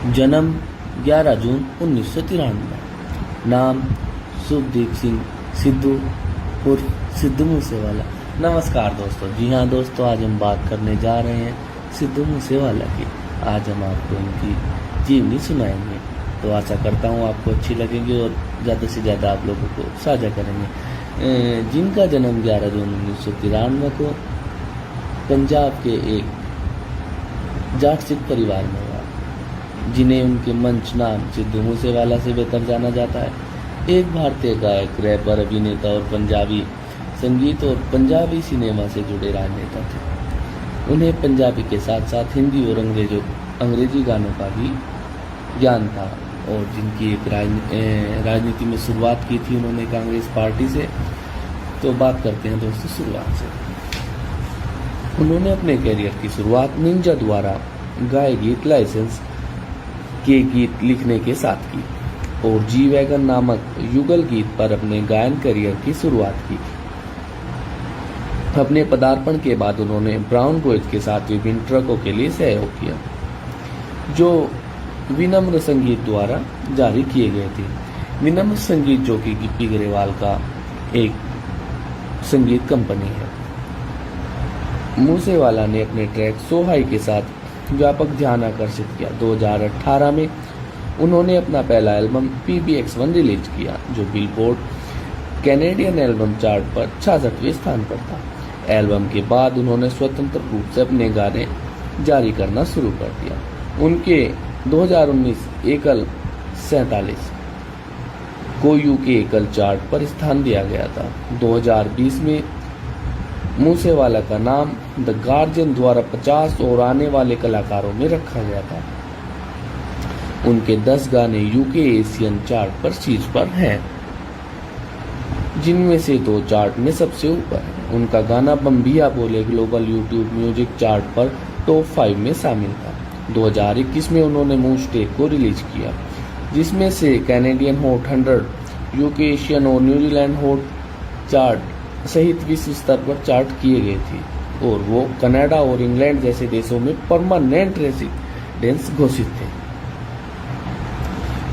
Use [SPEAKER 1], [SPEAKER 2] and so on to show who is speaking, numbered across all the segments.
[SPEAKER 1] जन्म 11 जून 1993। नाम शुभदीप सिंह सिद्धू उर्फ सिद्धू मूसेवाला। नमस्कार दोस्तों, जी हाँ दोस्तों, आज हम बात करने जा रहे हैं सिद्धू मूसेवाला की। आज हम आपको इनकी जीवनी सुनाएंगे, तो आशा करता हूँ आपको अच्छी लगेगी और ज़्यादा से ज़्यादा आप लोगों को साझा करेंगे। जिनका जन्म 11 जून 1993 को पंजाब के एक जाट सिख परिवार में हुआ, जिन्हें उनके मंच नाम सिद्धू मूसेवाला से बेहतर जाना जाता है। एक भारतीय गायक, रैपर, अभिनेता और पंजाबी संगीत और पंजाबी सिनेमा से जुड़े राजनेता थे। उन्हें पंजाबी के साथ साथ हिंदी और अंग्रेजी गानों का भी ज्ञान था, और जिनकी एक राजनीति में शुरुआत की थी उन्होंने कांग्रेस पार्टी से। तो बात करते हैं दोस्तों शुरुआत से। उन्होंने अपने करियर की शुरुआत निंजा द्वारा गाए गीत लाइसेंस के गीत लिखने के साथ की और जी वैगन नामक युगल गीत पर अपने गायन करियर की शुरुआत की। अपने पदार्पण के बाद उन्होंने ब्राउन बॉयज के साथ विभिन्न ट्रकों के लिए सहयोग किया, जो विनम्र संगीत द्वारा जारी किए गए थे। विनम्र संगीत, जो कि गिप्पी गरेवाल का एक संगीत कंपनी है। मूसेवाला ने अपने ट्रैक सो हाई के साथ व्यापक ध्यान आकर्षित किया। 2018 में उन्होंने अपना पहला एल्बम PBX1 रिलीज किया, जो बिलबोर्ड कैनेडियन एल्बम चार्ट पर 66वें स्थान पर था। एल्बम के बाद उन्होंने स्वतंत्र रूप से अपने गाने जारी करना शुरू कर दिया। उनके 2019 एकल 47 को यूके एकल चार्ट पर स्थान दिया गया था। 2020 में मूसेवाला का नाम द गार्जियन द्वारा 50 और आने वाले कलाकारों में रखा गया था। उनके 10 गाने यूके एशियन चार्ट पर शीर्ष पर हैं, जिनमें से 2 चार्ट में सबसे ऊपर है। उनका गाना बम्बिया बोले ग्लोबल यूट्यूब म्यूजिक चार्ट पर टॉप 5 में शामिल था। 2021 में उन्होंने मूस्टेक को रिलीज किया, जिसमें से कैनेडियन हॉट 100, यूके एशियन और न्यूजीलैंड हॉट चार्ट सहित विश्व स्तर पर चार्ट किए गए थे, और वो कनाडा और इंग्लैंड जैसे देशों में परमानेंट रेसिडेंस घोषित थे।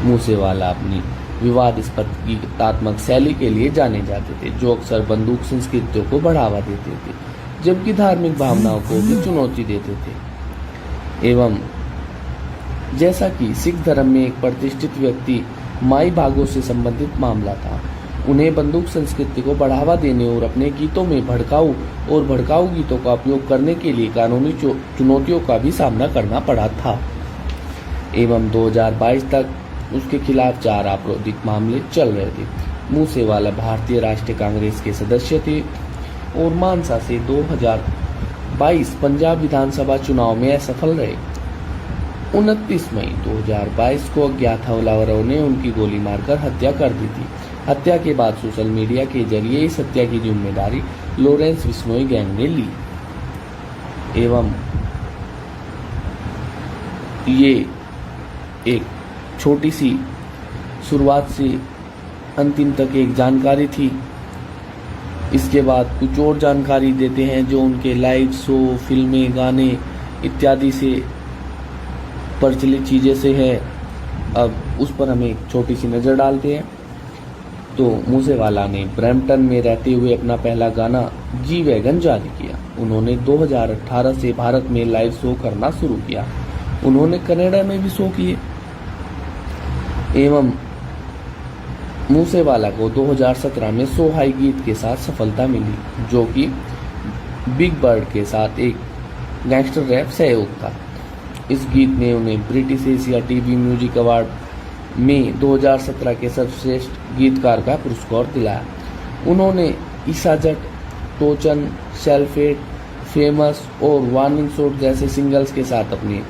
[SPEAKER 1] मूसेवाला अपनी विवादास्पद गीतात्मक शैली के लिए जाने जाते थे, जो अक्सर बंदूक संस्कृतियों को बढ़ावा देते थे, जबकि धार्मिक भावनाओं को भी चुनौती देते थे। एवं जैसा कि सिख धर्म में एक प्रतिष्ठित व्यक्ति माई भागों से संबंधित मामला था, उन्हें बंदूक संस्कृति को बढ़ावा देने और अपने गीतों में भड़काऊ गीतों का उपयोग करने के लिए कानूनी चुनौतियों का भी सामना करना पड़ा था। एवं 2022 तक उसके खिलाफ 4 आपराधिक मामले चल रहे थे। मूसेवाला भारतीय राष्ट्रीय कांग्रेस के सदस्य थे और मानसा से 2022 पंजाब विधानसभा चुनाव में असफल रहे। 29 मई 2022 को अज्ञात हमलावरों ने उनकी गोली मारकर हत्या कर दी थी। हत्या के बाद सोशल मीडिया के जरिए इस हत्या की जिम्मेदारी लॉरेंस बिश्नोई गैंग ने ली। एवं ये एक छोटी सी शुरुआत से अंतिम तक एक जानकारी थी। इसके बाद कुछ और जानकारी देते हैं, जो उनके लाइव शो, फिल्में, गाने इत्यादि से प्रचलित चीज़ें से है। अब उस पर हम एक छोटी सी नज़र डालते हैं। तो मूसेवाला ने ब्रैम्पटन में रहते हुए अपना पहला गाना जी वैगन जारी किया। उन्होंने 2018 से भारत में लाइव शो करना शुरू किया। उन्होंने कनाडा में भी शो किए। एवं मूसेवाला को 2017 में सो हाई गीत के साथ सफलता मिली, जो कि बिग बर्ड के साथ एक गैंगस्टर रैप सहयोग था। इस गीत ने उन्हें British Asia TV music award में 2017 के सर्वश्रेष्ठ गीतकार का पुरस्कार दिलाया। उन्होंने इसाजट, टोचन, सेल्फेट, फेमस और वार्निंग शॉट जैसे सिंगल्स के साथ अपनी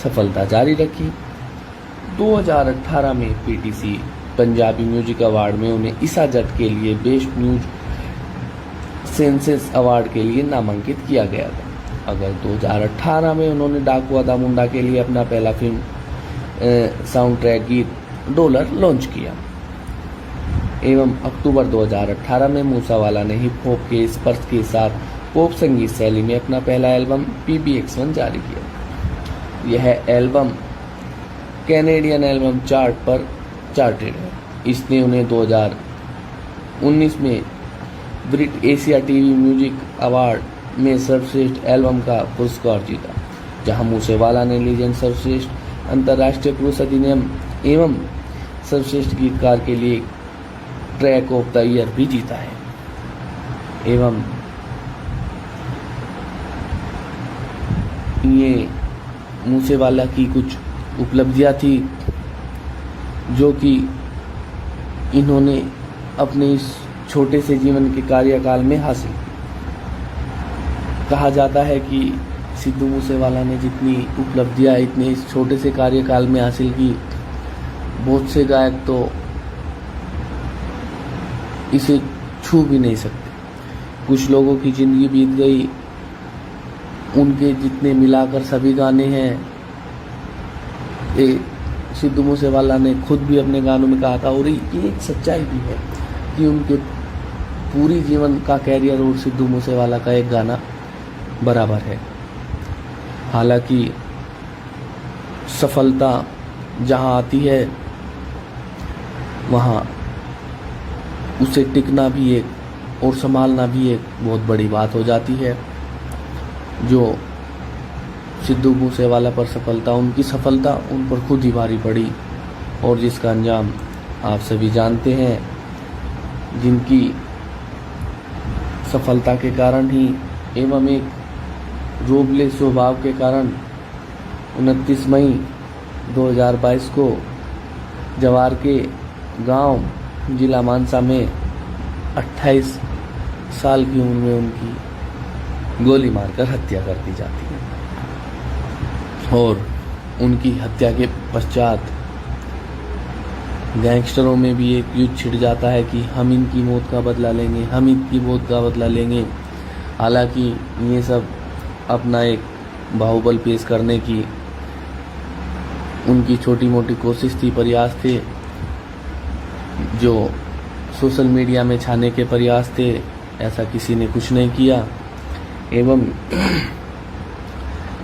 [SPEAKER 1] सफलता जारी रखी। 2018 में PTC पंजाबी म्यूजिक अवार्ड में उन्हें इसाजट के लिए बेस्ट न्यूज सेंसेस अवार्ड के लिए नामांकित किया गया था। अगर 2018 में उन्होंने डाकुआ दा मुंडा के लिए अपना पहला फिल्म साउंड ट्रैक गीत डॉलर लॉन्च किया। एवं अक्टूबर 2018 में मूसेवाला ने हिप हॉप के स्पर्श के साथ पॉप संगीत शैली में अपना पहला एल्बम PBX1 जारी किया। यह एल्बम कैनेडियन एल्बम चार्ट पर चार्टेड है। इसने उन्हें 2019 में ब्रिट एशिया टीवी म्यूजिक अवार्ड में सर्वश्रेष्ठ एल्बम का पुरस्कार जीता, जहां मूसेवाला ने लीजेंड सर्वश्रेष्ठ अंतर्राष्ट्रीय पुरुष अधिनियम एवं सर्वश्रेष्ठ गीतकार के लिए ट्रैक ऑफ द ईयर भी जीता है। एवं ये मूसेवाला की कुछ उपलब्धियां थी जो कि इन्होंने अपने इस छोटे से जीवन के कार्यकाल में हासिल की। कहा जाता है कि सिद्धू मूसेवाला ने जितनी उपलब्धियां इतने इस छोटे से कार्यकाल में हासिल की, बहुत से गायक तो इसे छू भी नहीं सकते। कुछ लोगों की जिंदगी बीत गई, उनके जितने मिलाकर सभी गाने हैं, सिद्धू मूसेवाला ने खुद भी अपने गानों में कहा था, और ये एक सच्चाई भी है कि उनके पूरी जीवन का कैरियर और सिद्धू मूसेवाला का एक गाना बराबर है। हालांकि सफलता जहां आती है वहां उसे टिकना भी एक और संभालना भी एक बहुत बड़ी बात हो जाती है। जो सिद्धू मूसेवाला पर सफलता, उनकी सफलता उन पर खुद ही भारी पड़ी, और जिसका अंजाम आप सभी जानते हैं। जिनकी सफलता के कारण ही एवं एक रोबले स्वभाव के कारण 29 मई 2022 को जवार के गांव जिला मानसा में 28 साल की उम्र में उनकी गोली मारकर हत्या कर दी जाती है। और उनकी हत्या के पश्चात गैंगस्टरों में भी एक युद्ध छिड़ जाता है कि हम इनकी मौत का बदला लेंगे, हम इनकी मौत का बदला लेंगे। हालांकि ये सब अपना एक बाहुबल पेश करने की उनकी छोटी मोटी कोशिश थी, प्रयास थे, जो सोशल मीडिया में छाने के प्रयास थे। ऐसा किसी ने कुछ नहीं किया। एवं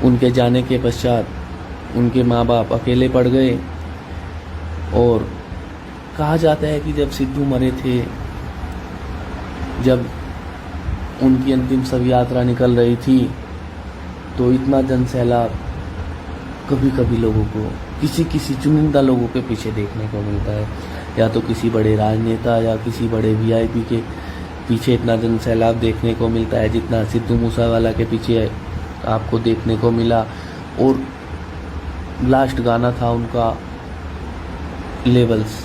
[SPEAKER 1] उनके जाने के पश्चात उनके माँ बाप अकेले पड़ गए, और कहा जाता है कि जब सिद्धू मरे थे, जब उनकी अंतिम शव यात्रा निकल रही थी, तो इतना जनसैलाब कभी कभी लोगों को, किसी चुनिंदा लोगों के पीछे देखने को मिलता है, या तो किसी बड़े राजनेता या किसी बड़े वीआईपी के पीछे इतना जनसैलाब देखने को मिलता है जितना सिद्धू मूसेवाला के पीछे आपको देखने को मिला। और लास्ट गाना था उनका लेवल्स।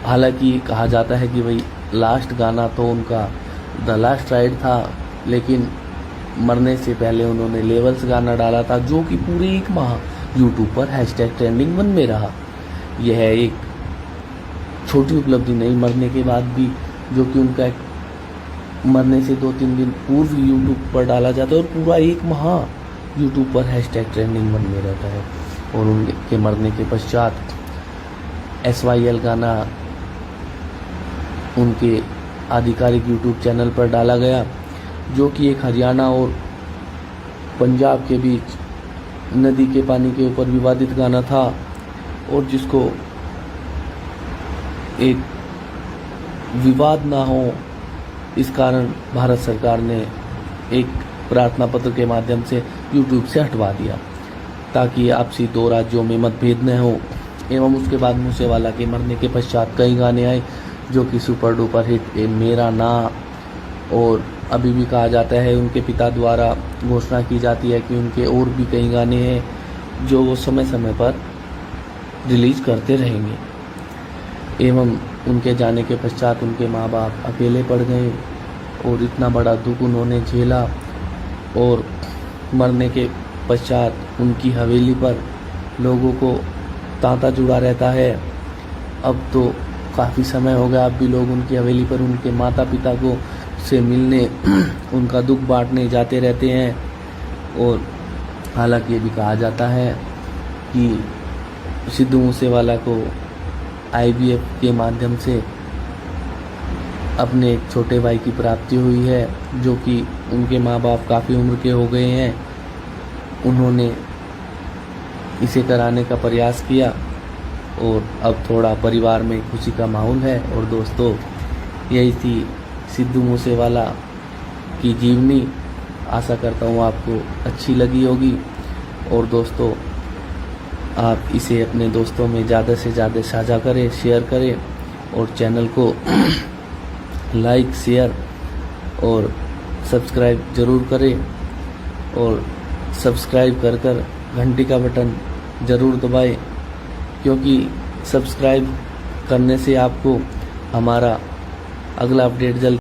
[SPEAKER 1] हालांकि कहा जाता है कि भाई लास्ट गाना तो उनका द लास्ट राइड था, लेकिन मरने से पहले उन्होंने लेवल्स गाना डाला था, जो कि पूरे एक माह यूट्यूब पर #ट्रेंडिंग 1 में रहा। यह एक छोटी उपलब्धि नहीं, मरने के बाद भी, जो कि उनका एक मरने से 2-3 दिन पूर्व यूट्यूब पर डाला जाता है और पूरा एक माह यूट्यूब पर #ट्रेंडिंग 1 में रहता है। और उनके मरने के पश्चात SYL गाना उनके आधिकारिक यूट्यूब चैनल पर डाला गया, जो कि एक हरियाणा और पंजाब के बीच नदी के पानी के ऊपर विवादित गाना था, और जिसको एक विवाद ना हो इस कारण भारत सरकार ने एक प्रार्थना पत्र के माध्यम से यूट्यूब से हटवा दिया, ताकि आपसी 2 राज्यों में मतभेद न हो। एवं उसके बाद मूसेवाला के मरने के पश्चात कई गाने आए जो कि सुपर डुपर हिट, मेरा ना, और अभी भी कहा जाता है, उनके पिता द्वारा घोषणा की जाती है कि उनके और भी कई गाने हैं जो वो समय समय पर रिलीज करते रहेंगे। एवं उनके जाने के पश्चात उनके माँ बाप अकेले पड़ गए, और इतना बड़ा दुख उन्होंने झेला, और मरने के पश्चात उनकी हवेली पर लोगों को तांता जुड़ा रहता है। अब तो काफ़ी समय हो गया, अब भी लोग उनकी हवेली पर उनके माता पिता को से मिलने, उनका दुख बांटने जाते रहते हैं। और हालांकि ये भी कहा जाता है कि सिद्धू मूसेवाला को IVF के माध्यम से अपने एक छोटे भाई की प्राप्ति हुई है, जो कि उनके माँ बाप काफ़ी उम्र के हो गए हैं। उन्होंने इसे कराने का प्रयास किया और अब थोड़ा परिवार में खुशी का माहौल है। और दोस्तों, यही थी सिद्धू मूसेवाला की जीवनी। आशा करता हूँ आपको अच्छी लगी होगी। और दोस्तों, आप इसे अपने दोस्तों में ज़्यादा से ज़्यादा साझा करें, शेयर करें और चैनल को लाइक, शेयर और सब्सक्राइब ज़रूर करें। और सब्सक्राइब कर घंटी का बटन ज़रूर दबाएं, क्योंकि सब्सक्राइब करने से आपको हमारा अगला अपडेट जल्द